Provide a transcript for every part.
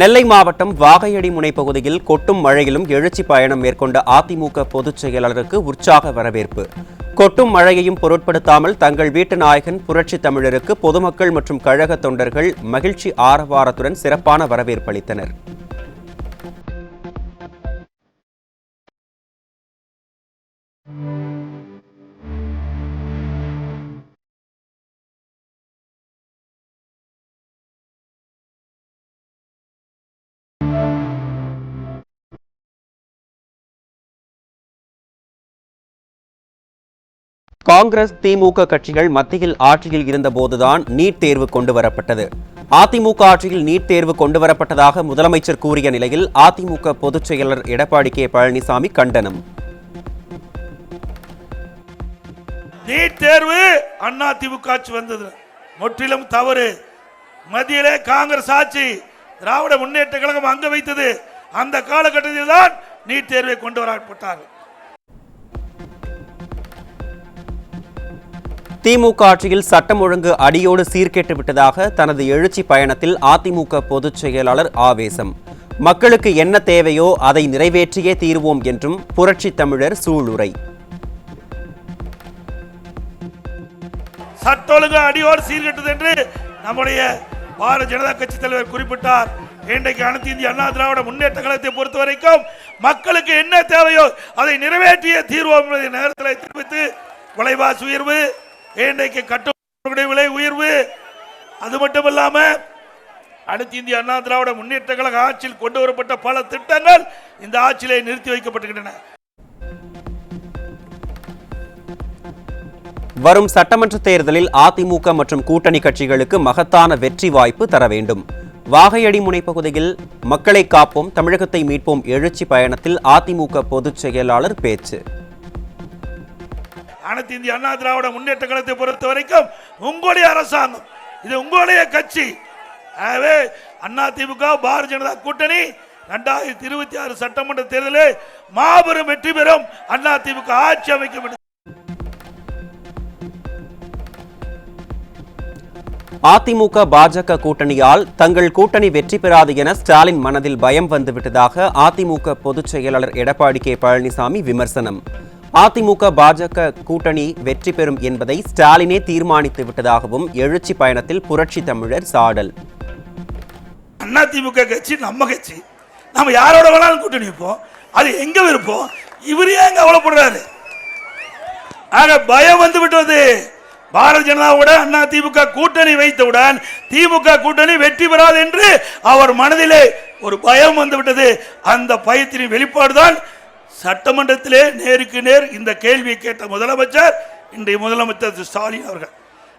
நெல்லை மாவட்டம் வாகையடி முனை பகுதியில் கொட்டும் மழையிலும் எழுச்சி பயணம் மேற்கொண்ட அதிமுக பொதுச் செயலாளருக்கு உற்சாக வரவேற்பு. கொட்டும் மழையையும் பொருட்படுத்தாமல் தங்கள் வீட்டு நாயகன் புரட்சி தமிழருக்கு பொதுமக்கள் மற்றும் கழக தொண்டர்கள் மகிழ்ச்சி ஆரவாரத்துடன் சிறப்பான வரவேற்பு அளித்தனர். காங்கிரஸ் திமுக கட்சிகள் மத்தியில் ஆட்சியில் இருந்தபோதுதான் நீட் தேர்வு கொண்டுவரப்பட்டது. அதிமுக ஆட்சியில் நீட் தேர்வு கொண்டுவரப்பட்டதாக முதலமைச்சர் கூறிய நிலையில் அதிமுக பொதுச் செயலர் எடப்பாடி கே பழனிசாமி கண்டனம். நீட் தேர்வு அதிமுக ஆட்சி வந்தது முற்றிலும் தவறு. மத்தியிலே காங்கிரஸ் ஆட்சி திராவிட முன்னேற்ற கழகம் அங்க வைத்தது. அந்த காலகட்டத்தில் தான் நீட் தேர்வை கொண்டு வரப்பட்டார்கள். திமுக ஆட்சியில் சட்டம் ஒழுங்கு அடியோடு சீர்கெட்டு விட்டதாக தனது எழுச்சி பயணத்தில் அதிமுக பொதுச் செயலாளர் ஆவேசம். மக்களுக்கு என்ன தேவையோ அதை நிறைவேற்றியே தீர்வோம் என்றும் புரட்சி தமிழர் சூளுரை. சட்ட ஒழுங்கு அடியோடு சீர்கெட்டது என்று நம்முடைய பாரதிய ஜனதா கட்சி தலைவர் குறிப்பிட்டார். இன்றைக்கு அனைத்து இந்திய அண்ணா திராவிட முன்னேற்ற கழகத்தை பொறுத்த வரைக்கும் மக்களுக்கு என்ன தேவையோ அதை நிறைவேற்றிய தீர்வோம் என்பதை நேரத்தில் தெரிவித்து விலைவாசி உயர்வு, இன்றைக்கு கட்டுமான விலை உயர்வு, அது மட்டுமல்லாம அனைத்து இந்திய அண்ணா திராவிட முன்னேற்ற கழக ஆட்சியில் கொண்டு வரப்பட்ட பல திட்டங்கள் இந்த ஆட்சியிலே நிறுத்தி வைக்கப்பட்டுள்ளன. வரும் சட்டமன்ற தேர்தலில் அதிமுக மற்றும் கூட்டணி கட்சிகளுக்கு மகத்தான வெற்றி வாய்ப்பு தர வேண்டும். வாகையடி முனை பகுதியில் மக்களை காப்போம் தமிழகத்தை மீட்போம் எழுச்சி பயணத்தில் அதிமுக பொதுச் செயலாளர் பேச்சு. அனைத்து இந்திய அண்ணா திராவிட முன்னேற்ற கழகத்தை பொறுத்த வரைக்கும் உங்களுடைய அரசாங்கம், இது உங்களுடைய கட்சி. ஆகவே அதிமுக பாரதிய ஜனதா கூட்டணி 2026 சட்டமன்ற தேர்தலில் மாபெரும் வெற்றி பெறும். அதிமுக ஆட்சி அமைக்க. அதிமுக பாஜக கூட்டணியால் தங்கள் கூட்டணி வெற்றி பெறாது என ஸ்டாலின் மனதில் பயம் வந்துவிட்டதாக அதிமுக பொதுச் செயலாளர் எடப்பாடி கே பழனிசாமி விமர்சனம். அதிமுக பாஜக கூட்டணி வெற்றி பெறும் என்பதை ஸ்டாலினே தீர்மானித்து விட்டதாகவும் எழுச்சி பயணத்தில் புரட்சி தமிழர் சாடல். அதிமுக கட்சி நம்ம கட்சி, நம்ம யாரோட வேணாலும் கூட்டணி வைப்போம், அது எங்க விருப்பம். இவரே எங்க கவலைப்படுறாரு. ஆக பயம் வந்து விட்டது. பாரதிய ஜனதாவோட அதிமுக கூட்டணி வைத்தவுடன் திமுக கூட்டணி வெற்றி பெறாது என்று அவர் மனதிலே ஒரு பயம் வந்துவிட்டது. அந்த பயத்தின் வெளிப்பாடுதான் சட்டமன்றத்திலே நேருக்கு நேர் இந்த கேள்வியை கேட்ட முதலமைச்சர், இன்றைய முதலமைச்சர் ஸ்டாலின் அவர்கள்.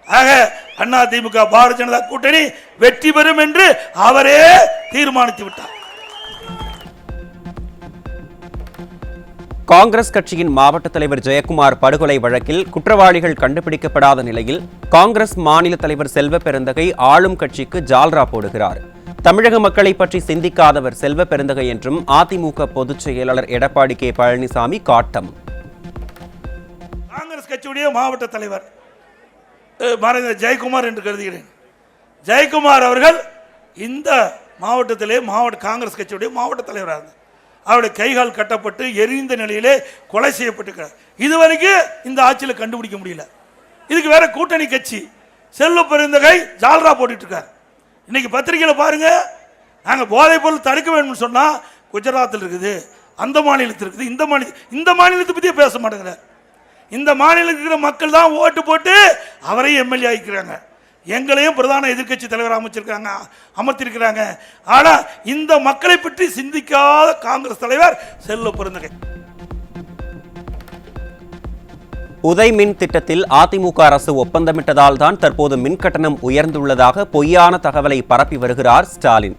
ஆக அதிமுக பாரதிய ஜனதா கூட்டணி வெற்றி பெறும் என்று அவரே தீர்மானித்து விட்டார். காங்கிரஸ் கட்சியின் மாவட்ட தலைவர் ஜெயக்குமார் படுகொலை வழக்கில் குற்றவாளிகள் கண்டுபிடிக்கப்படாத நிலையில் காங்கிரஸ் மாநில தலைவர் செல்வ பெருந்தகை ஆளும் கட்சிக்கு ஜால்ரா போடுகிறார். தமிழக மக்களை பற்றி சிந்திக்காதவர் செல்வ பெருந்தகை என்றும் அதிமுக பொதுச் செயலாளர் எடப்பாடி கே பழனிசாமி காட்டம். காங்கிரஸ் கட்சியுடைய மாவட்ட தலைவர் ஜெயக்குமார் என்று கருதுகிறேன். ஜெயக்குமார் அவர்கள் இந்த மாவட்டத்திலே காங்கிரஸ் கட்சியுடைய மாவட்ட தலைவராக இருந்தார். அவருடைய கைகால் கட்டப்பட்டு எரிந்த நிலையிலே கொலை செய்யப்பட்டிருக்கிறார். இதுவரைக்கும் இந்த ஆட்சியில் கண்டுபிடிக்க முடியல. இதுக்கு வேற கூட்டணி கட்சி செல்வ பெருந்தகை ஜால்ரா போட்டுட்டு இருக்கார். இன்னைக்கு பத்திரிகையில் பாருங்க, நாங்கள் போதைப் பொருள் தடுக்க வேண்டும் சொன்னா குஜராத்தில் இருக்குது, அந்த மாநிலத்தில் இருக்குது, இந்த மாநிலத்தை பற்றியே பேச மாட்டேங்கிறார். இந்த மாநிலத்தில் இருக்கிற மக்கள் தான் ஓட்டு போட்டு அவரையும் எம்எல்ஏ ஆகிக்கிறாங்க, எங்களையும் பிரதான எதிர்கட்சி தலைவர் அமர்த்திருக்கிறாங்க. ஆனா இந்த மக்களை பற்றி சிந்திக்காத காங்கிரஸ் தலைவர் செல்வ பெருந்தகை. உதய் மின் திட்டத்தில் அதிமுக அரசு ஒப்பந்தமிட்டதால் தான் தற்போது மின் கட்டணம் உயர்ந்துள்ளதாக பொய்யான தகவலை பரப்பி வருகிறார் ஸ்டாலின்.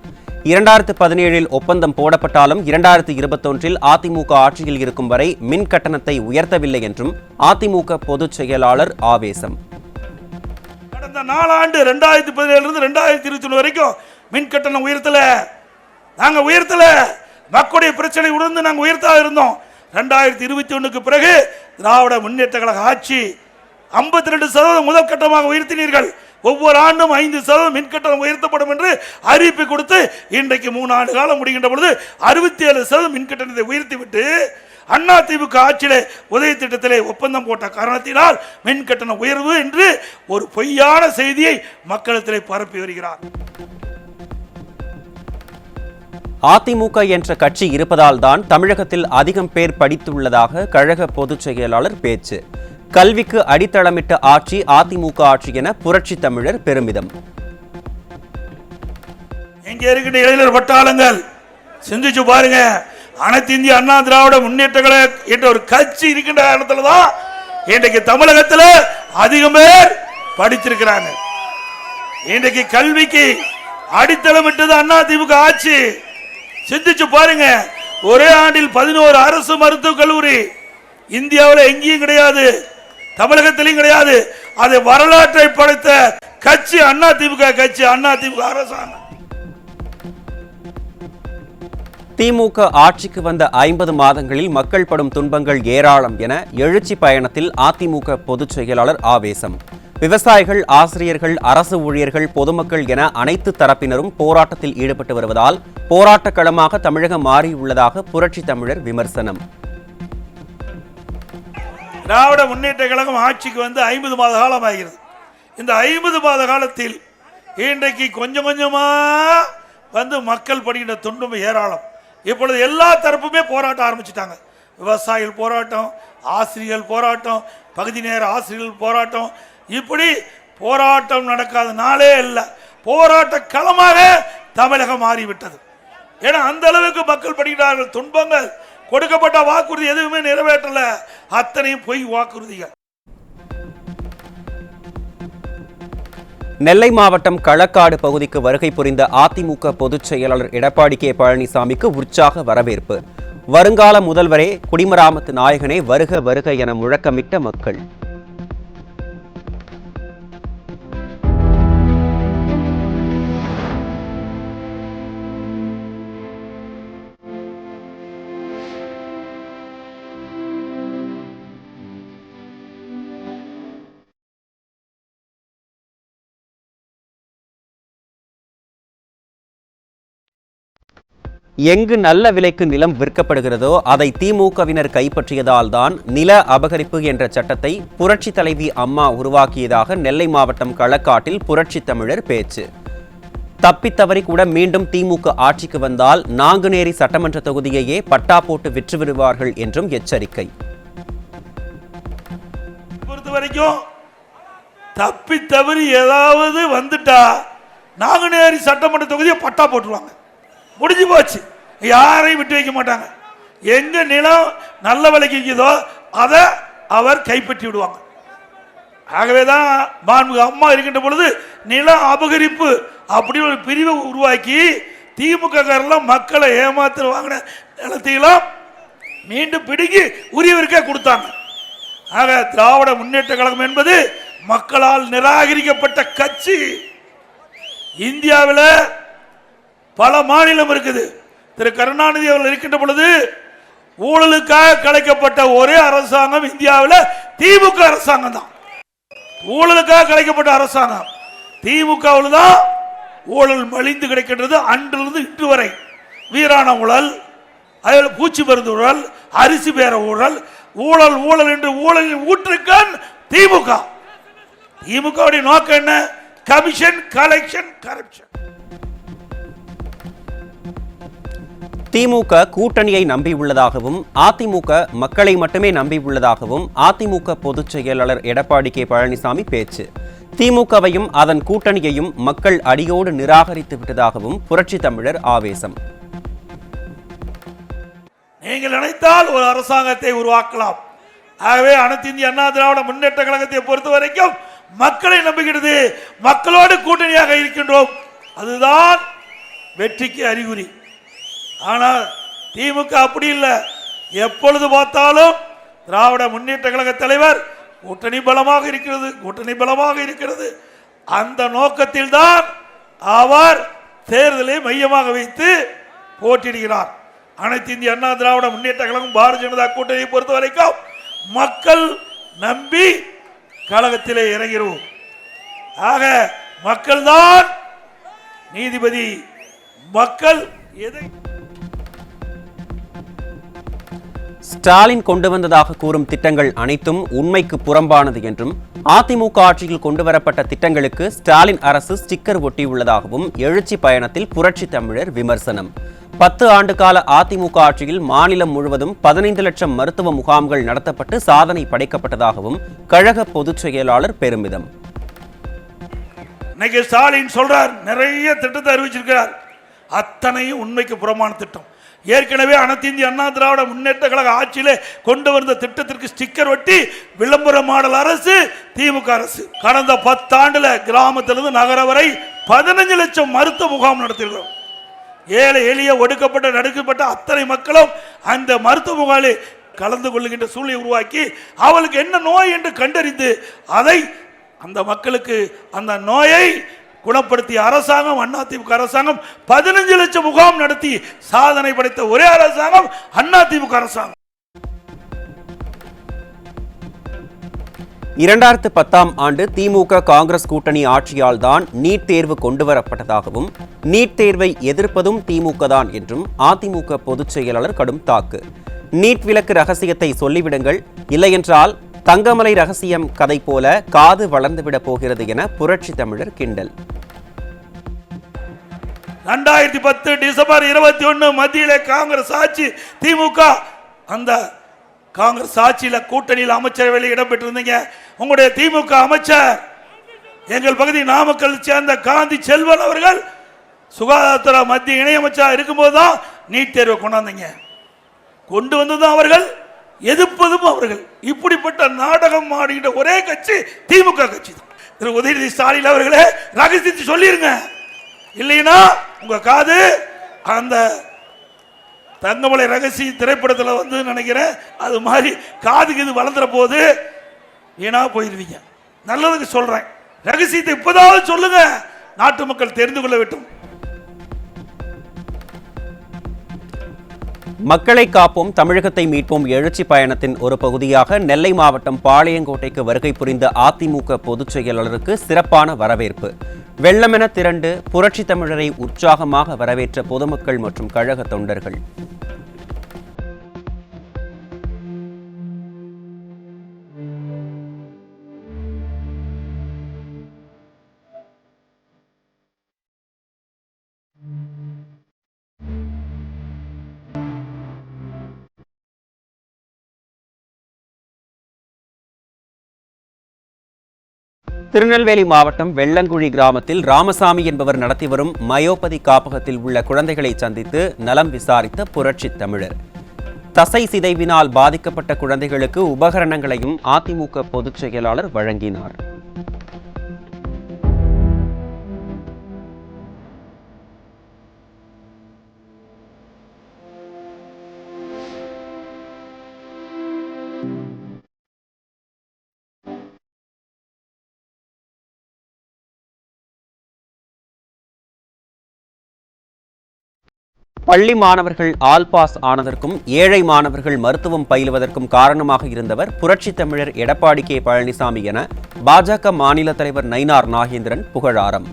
2017 ஒப்பந்தம் போடப்பட்டாலும் 2021 அதிமுக ஆட்சியில் இருக்கும் வரை மின் கட்டணத்தை உயர்த்தவில்லை என்றும் அதிமுக பொதுச் செயலாளர் ஆவேசம். கடந்த 4 ஆண்டு 2017 2021 வரைக்கும் மின் கட்டணம் உயர்த்தல. மக்களுடைய பிரச்சனை உணர்ந்து நாங்கள் உயர்த்தா இருந்தோம். 2021 பிறகு திராவிட முன்னேற்ற கழக ஆட்சி 52% முதல் கட்டமாக உயர்த்தினீர்கள். ஒவ்வொரு ஆண்டும் 5% மின்கட்டணம் உயர்த்தப்படும் என்று அறிவிப்பு கொடுத்து இன்றைக்கு 3 ஆண்டு காலம் முடிகின்ற பொழுது 67% மின்கட்டணத்தை உயர்த்திவிட்டு அதிமுக ஆட்சியிலே உதய திட்டத்திலே ஒப்பந்தம் போட்ட காரணத்தினால் மின்கட்டண உயர்வு என்று ஒரு பொய்யான செய்தியை மக்களிடத்திலே பரப்பி வருகிறார். அதிமுக என்ற கட்சி இருப்பதால் தான் தமிழகத்தில் அதிகம் பேர் படித்துள்ளதாக கழக பொதுச் செயலாளர் பேச்சு. கல்விக்கு அடித்தளமிட்ட ஆட்சி அதிமுக ஆட்சி என புரட்சி தமிழர் பெருமிதம். இங்கே இருக்கின்ற இளைஞர் பட்டாளங்கள் சிந்திச்சு பாருங்க. அனைத்து இந்திய அண்ணா திராவிட முன்னேற்ற கழகம் என்ற ஒரு கட்சி இருக்கின்ற இடத்துல தான் இன்றைக்கு தமிழகத்தில் அதிகம் பேர் படித்திருக்கிறாங்க. இன்றைக்கு கல்விக்கு அடித்தளமிட்டது அதிமுக ஆட்சி. சிந்திச்சு பாருங்க. ஒரே ஆண்டில் 11 அரசு மருத்துவக் கல்லூரி இந்தியாவில் எங்கேயும் கிடையாது, தமிழகத்திலும் கிடையாது. அதை வரலாற்றை படைத்த கட்சி அதிமுக கட்சி, அதிமுக அரசாங்கம். திமுக ஆட்சிக்கு வந்த 50 மாதங்களில் மக்கள் படும் துன்பங்கள் ஏராளம் என எழுச்சி பயணத்தில் அதிமுக பொதுச் செயலாளர் ஆவேசம். விவசாயிகள், ஆசிரியர்கள், அரசு ஊழியர்கள், பொதுமக்கள் என அனைத்து தரப்பினரும் போராட்டத்தில் ஈடுபட்டு வருவதால் போராட்ட களமாக தமிழகம் மாறியுள்ளதாக புரட்சி தமிழர் விமர்சனம். திராவிட முன்னேற்ற கழகம் ஆட்சிக்கு வந்து 50 மாத காலம் ஆகிறது. இந்த 50 மாத காலத்தில் இன்றைக்கு கொஞ்சம் கொஞ்சமா வந்து மக்கள் படுகின்ற துன்பம் ஏராளம். இப்பொழுது எல்லா தரப்புமே போராட்டம் ஆரம்பிச்சுட்டாங்க. விவசாயிகள் போராட்டம், ஆசிரியர்கள் போராட்டம், பகுதி நேர ஆசிரியர்கள் போராட்டம். இப்படி போராட்டம் நடக்காத நாளே இல்லை. போராட்ட களமாக தமிழகம் மாறிவிட்டது. ஏன்னா அந்த அளவுக்கு மக்கள் படுகிறார்கள் துன்பங்கள். கொடுக்கப்பட்ட வாக்குறுதி எதுவுமே நிறைவேற்றல, அத்தனையும் பொய் வாக்குறுதிகள். நெல்லை மாவட்டம் களக்காடு பகுதிக்கு வருகை புரிந்த அதிமுக பொதுச் செயலாளர் எடப்பாடி கே பழனிசாமிக்கு உற்சாக வரவேற்பு. வருங்கால முதல்வரே, குடிமராமத்து நாயகனே, வருக வருக என முழக்கமிட்ட மக்கள். எங்கு நல்ல விலைக்கு நிலம் விற்கப்படுகிறதோ அதை திமுகவினர் கைப்பற்றியதால் தான் நில அபகரிப்பு என்ற சட்டத்தை புரட்சி தலைவி அம்மா உருவாக்கியதாக நெல்லை மாவட்டம் களக்காட்டில் புரட்சி தமிழர் பேச்சு. தப்பித்தவறி கூட மீண்டும் திமுக ஆட்சிக்கு வந்தால் நாங்குநேரி சட்டமன்ற தொகுதியையே பட்டா போட்டு விற்று விடுவார்கள் என்றும் எச்சரிக்கை. பொறுத்தவரைக்கும் தப்பி தவறி ஏதாவது வந்துட்டா நாங்குநேரி சட்டமன்ற தொகுதியை பட்டா போட்டுருவாங்க. முடிஞ்சு போச்சு. யாரையும் விட்டு வைக்க மாட்டாங்க. எங்க நிலம் நல்ல விலைக்கு விற்கிதோ அதை அவர் கைப்பற்றி விடுவாங்க. ஆகவேதான் மாண்புமிகு அம்மா இருக்கின்ற பொழுது நில அபகரிப்பு அப்படி ஒரு பிரிவை உருவாக்கி திமுக காரெல்லாம் மக்களை ஏமாத்து வாங்கின நிலத்தையெல்லாம் மீண்டும் பிடுங்கி உரியவருக்கே கொடுத்தாங்க. ஆக திராவிட முன்னேற்ற கழகம் என்பது மக்களால் நிராகரிக்கப்பட்ட கட்சி. இந்தியாவில் பல மாநிலம் இருக்குது. திரு கருணாநிதி அவர்கள் இருக்கின்ற பொழுது ஊழலுக்காக கலைக்கப்பட்ட ஒரே அரசாங்கம் இந்தியாவில் திமுக அரசாங்கம் தான். ஊழலுக்காக கலைக்கப்பட்ட அரசாங்கம் திமுகவில் தான். ஊழல் மலிந்து கிடைக்கின்றது அன்றிலிருந்து இன்று வரை. வீராண ஊழல், அதில் பூச்சி மருந்து ஊழல், அரிசி பேர ஊழல், ஊழல் ஊழல் என்று ஊழலின் ஊற்றுக்கண் திமுக. திமுகவுடைய நோக்கம் என்ன? Commission, collection, corruption. திமுக கூட்டணியை நம்பியுள்ளதாகவும் அதிமுக மக்களை மட்டுமே நம்பியுள்ளதாகவும் அதிமுக பொதுச் செயலாளர் எடப்பாடி கே பழனிசாமி பேச்சு. திமுகவையும் அதன் கூட்டணியையும் மக்கள் அடியோடு நிராகரித்து விட்டதாகவும் புரட்சி தமிழர் ஆவேசம். நீங்கள் நினைத்தால் ஒரு அரசாங்கத்தை உருவாக்கலாம். ஆகவே அனைத்து இந்திய அண்ணா திராவிட முன்னேற்ற கழகத்தை பொறுத்த வரைக்கும் மக்களை நம்புகிறது. மக்களோடு கூட்டணியாக இருக்கின்றோம். அதுதான் வெற்றிக்கு அறிகுறி. ஆனால் திமுக அப்படி இல்லை. எப்பொழுது பார்த்தாலும் திராவிட முன்னேற்ற கழக தலைவர் கூட்டணி பலமாக இருக்கிறது, கூட்டணி பலமாக இருக்கிறது. அந்த நோக்கத்தில் தான் அவர் தேர்தலை மையமாக வைத்து போட்டியிடுகிறார். அனைத்து இந்திய அண்ணா திராவிட முன்னேற்ற கழகம் பாரதிய ஜனதா கூட்டணியை பொறுத்த வரைக்கும் மக்கள் நம்பி கழகத்திலே இறங்கிடுவோம். ஆக மக்கள்தான் நீதிபதி. மக்கள் எதை ஸ்டாலின் கொண்டு வந்ததாக கூறும் திட்டங்கள் அனைத்தும் உண்மைக்கு புறம்பானது என்றும், அதிமுக ஆட்சியில் கொண்டுவரப்பட்ட திட்டங்களுக்கு ஸ்டாலின் அரசு ஸ்டிக்கர் ஒட்டியுள்ளதாகவும் எழுச்சி பயணத்தில் புரட்சி தமிழர் விமர்சனம். 10 ஆண்டு கால அதிமுக ஆட்சியில் மாநிலம் முழுவதும் 15 லட்சம் மருத்துவ முகாம்கள் நடத்தப்பட்டு சாதனை படைக்கப்பட்டதாகவும் கழக பொதுச் செயலாளர் பெருமிதம். இன்னைக்கு ஸ்டாலின் சொல்றார், நிறைய திட்டத்தை அறிவிச்சிருக்கிறார். அத்தனையும் உண்மைக்கு புறமான திட்டம். ஏற்கனவே அனைத்து இந்திய அண்ணா திராவிட முன்னேற்ற கழக ஆட்சியிலே கொண்டு வந்த திட்டத்திற்கு ஸ்டிக்கர் ஒட்டி விளம்பர மாடல் அரசு திமுக அரசு. கடந்த 10 ஆண்டுல கிராமத்திலிருந்து நகர வரை 15 லட்சம் மருத்துவ முகாம் நடத்தியிருக்கிறோம். ஏழை எளிய ஒடுக்கப்பட்ட நடுக்கப்பட்ட அத்தனை மக்களும் அந்த மருத்துவ முகாமில் கலந்து கொள்ளுகின்ற சூழ்நிலை உருவாக்கி அவளுக்கு என்ன நோய் என்று கண்டறிந்து அதை அந்த மக்களுக்கு அந்த நோயை குணப்படுத்திய அரசாங்கம் அதிமுக அரசாங்கம். 15 லட்சம் முகாம் நடத்தி சாதனை படைத்த ஒரே அரசாங்கம் அதிமுக அரசாங்கம். 2010ஆம் ஆண்டு திமுக காங்கிரஸ் கூட்டணி ஆட்சியால் தான் நீட் தேர்வு கொண்டுவரப்பட்டதாகவும், நீட் தேர்வை எதிர்ப்பதும் திமுக தான் என்றும் அதிமுக பொதுச் செயலாளர் கடும் தாக்கு. நீட் விலக்கு ரகசியத்தை சொல்லிவிடுங்கள், இல்லையென்றால் தங்கமலை ரகசியம் கதை போல காது வளர்ந்துவிடப் போகிறது என புரட்சி தமிழர் கிண்டல். 2010 டிசம்பர் 21 மத்தியிலே காங்கிரஸ் ஆட்சி. திமுக அந்த காங்கிரஸ் ஆட்சியில கூட்டணியில் அமைச்சரவையில் இடம்பெற்றிருந்தீங்க. உங்களுடைய திமுக அமைச்சர் எங்கள் பகுதி நாமக்கல் சேர்ந்த காந்தி செல்வன் அவர்கள் சுகாதாரத்துறை மத்திய இணையமைச்சர் இருக்கும்போது தான் நீட் தேர்வை கொண்டாந்தீங்க. கொண்டு வந்ததும் அவர்கள், எதிர்ப்பதும் அவர்கள். இப்படிப்பட்ட நாடகம் ஆடுகின்ற ஒரே கட்சி திமுக கட்சி தான். திரு உதயநிதி ஸ்டாலின் அவர்களே, ரகசியத்தை சொல்லிருங்க, இல்லைன்னா உங்க காது அந்த தங்கமலை ரகசிய திரைப்படத்தில் வந்து நினைக்கிறேன் அது மாதிரி காதுக்கு இது வளர்ந்துற போது வீணா போயிருவீங்க. நல்லதுக்கு சொல்றேன், ரகசியத்தை இப்போதாவது சொல்லுங்க, நாட்டு மக்கள் தெரிந்து கொள்ள வேண்டும். மக்களை காப்போம் தமிழகத்தை மீட்போம் எழுச்சி பயணத்தின் ஒரு பகுதியாக நெல்லை மாவட்டம் பாளையங்கோட்டைக்கு வருகை புரிந்த அதிமுக பொதுச் செயலாளருக்கு சிறப்பான வரவேற்பு. வெள்ளமென திரண்டு புரட்சி தமிழரை உற்சாகமாக வரவேற்ற பொதுமக்கள் மற்றும் கழக தொண்டர்கள். திருநெல்வேலி மாவட்டம் வெள்ளங்குழி கிராமத்தில் ராமசாமி என்பவர் நடத்தி வரும் மயோபதி காப்பகத்தில் உள்ள குழந்தைகளை சந்தித்து நலம் விசாரித்த புரட்சி தமிழர். தசை சிதைவினால் பாதிக்கப்பட்ட குழந்தைகளுக்கு உபகரணங்களையும் அதிமுக பொதுச் செயலாளர் வழங்கினார். பள்ளி மாணவர்கள் ஆல் பாஸ் ஆனதற்கும் ஏழை மாணவர்கள் மருத்துவம் பயிலுவதற்கும் காரணமாக இருந்தவர் புரட்சி தமிழர் எடப்பாடி கே பழனிசாமி என பாஜக மாநில தலைவர் நயினார் நாகேந்திரன் புகழாரம்.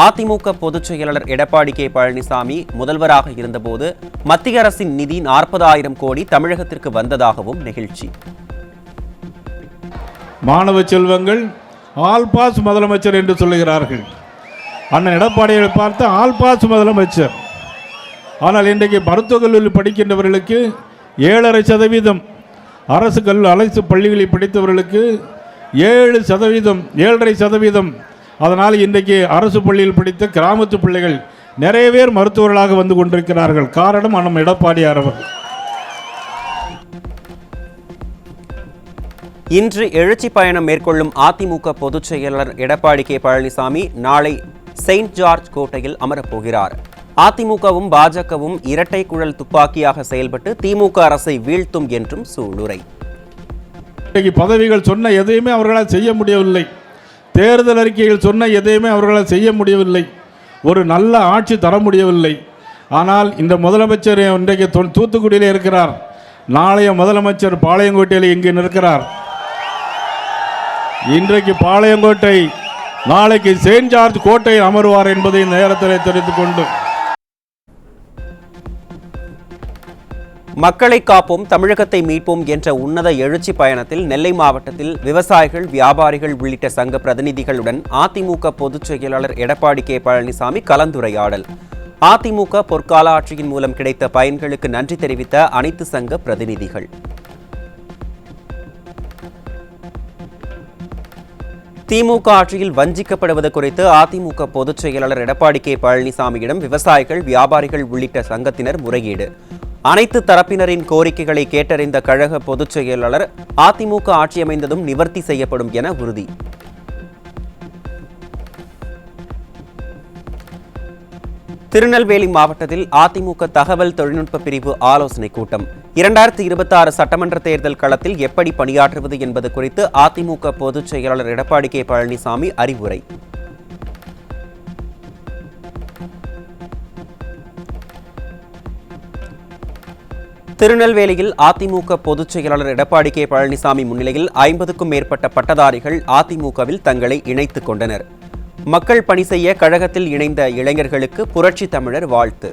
அதிமுக பொதுச் செயலாளர் எடப்பாடி கே பழனிசாமி முதல்வராக இருந்தபோது மத்திய அரசின் நிதி 40,000 கோடி தமிழகத்திற்கு வந்ததாகவும் நெகிழ்ச்சி. மாணவ செல்வங்கள் ஆல் பாஸ் முதலமைச்சர் என்று சொல்லுகிறார்கள். அண்ணன் எடப்பாடியை பார்த்து ஆல் பாஸ் முதலமைச்சர். ஆனால் இன்றைக்கு மருத்துவக் கல்லூரியில் படிக்கின்றவர்களுக்கு 7.5%, அரசு பள்ளிகளில் படித்தவர்களுக்கு 7%, 7.5%. அதனால் இன்றைக்கு அரசு பள்ளியில் படித்த கிராமத்து பிள்ளைகள் நிறைய பேர் மருத்துவர்களாக வந்து கொண்டிருக்கிறார்கள். காரணம் அண்ணன் எடப்பாடியார் அவர்கள். இன்று எழுச்சி பயணம் மேற்கொள்ளும் அதிமுக பொதுச் செயலாளர் எடப்பாடி கே பழனிசாமி நாளை செயின்ட் ஜார்ஜ் கோட்டையில் அமரப்போகிறார். அதிமுகவும் பாஜகவும் இரட்டை குழல் துப்பாக்கியாக செயல்பட்டு திமுக அரசை வீழ்த்தும் என்றும் சூளுரை. பதவிகள் சொன்ன எதையுமே அவர்களால் செய்ய முடியவில்லை. தேர்தல் அறிக்கைகள் சொன்ன எதையுமே அவர்களால் செய்ய முடியவில்லை. ஒரு நல்ல ஆட்சி தர முடியவில்லை. ஆனால் இந்த முதலமைச்சர் இன்றைக்கு தூத்துக்குடியில் இருக்கிறார். நாளைய முதலமைச்சர் பாளையங்கோட்டையில் இங்கு நிற்கிறார். இன்றைக்கு பாளையங்கோட்டை, நாளைக்கு செயின்ட் ஜார்ஜ் கோட்டையில் அமர்வார் என்பதை இந்த நேரத்தில் தெரிவித்துக் கொண்டு, மக்களை காப்போம் தமிழகத்தை மீட்போம் என்ற உன்னத எழுச்சி பயணத்தில் நெல்லை மாவட்டத்தில் விவசாயிகள், வியாபாரிகள் உள்ளிட்ட சங்க பிரதிநிதிகளுடன் அதிமுக பொதுச் செயலாளர் எடப்பாடி கே பழனிசாமி கலந்துரையாடல். அதிமுக பொற்கால ஆட்சியின் மூலம் கிடைத்த பயன்களுக்கு நன்றி தெரிவித்த அனைத்து சங்க பிரதிநிதிகள். திமுக ஆட்சியில் வஞ்சிக்கப்படுவது குறித்து அதிமுக பொதுச் செயலாளர் எடப்பாடி கே பழனிசாமியிடம் விவசாயிகள், வியாபாரிகள் உள்ளிட்ட சங்கத்தினர் முறையீடு. அனைத்து தரப்பினரின் கோரிக்கைகளை கேட்டறிந்த கழக பொதுச் செயலாளர் அதிமுக ஆட்சி அமைந்ததும் நிவர்த்தி செய்யப்படும் என உறுதி. திருநெல்வேலி மாவட்டத்தில் அதிமுக தகவல் தொழில்நுட்ப பிரிவு ஆலோசனை கூட்டம். 2026 சட்டமன்ற தேர்தல் களத்தில் எப்படி பணியாற்றுவது என்பது குறித்து அதிமுக பொதுச் செயலாளர் எடப்பாடி கே பழனிசாமி அறிவுரை. திருநெல்வேலியில் அதிமுக பொதுச் செயலாளர் எடப்பாடி கே பழனிசாமி முன்னிலையில் 50க்கும் மேற்பட்ட பட்டதாரிகள் அதிமுகவில் தங்களை இணைத்துக் கொண்டனர். மக்கள் பணி செய்ய கழகத்தில் இணைந்த இளைஞர்களுக்கு புரட்சி தமிழர் வாழ்த்து.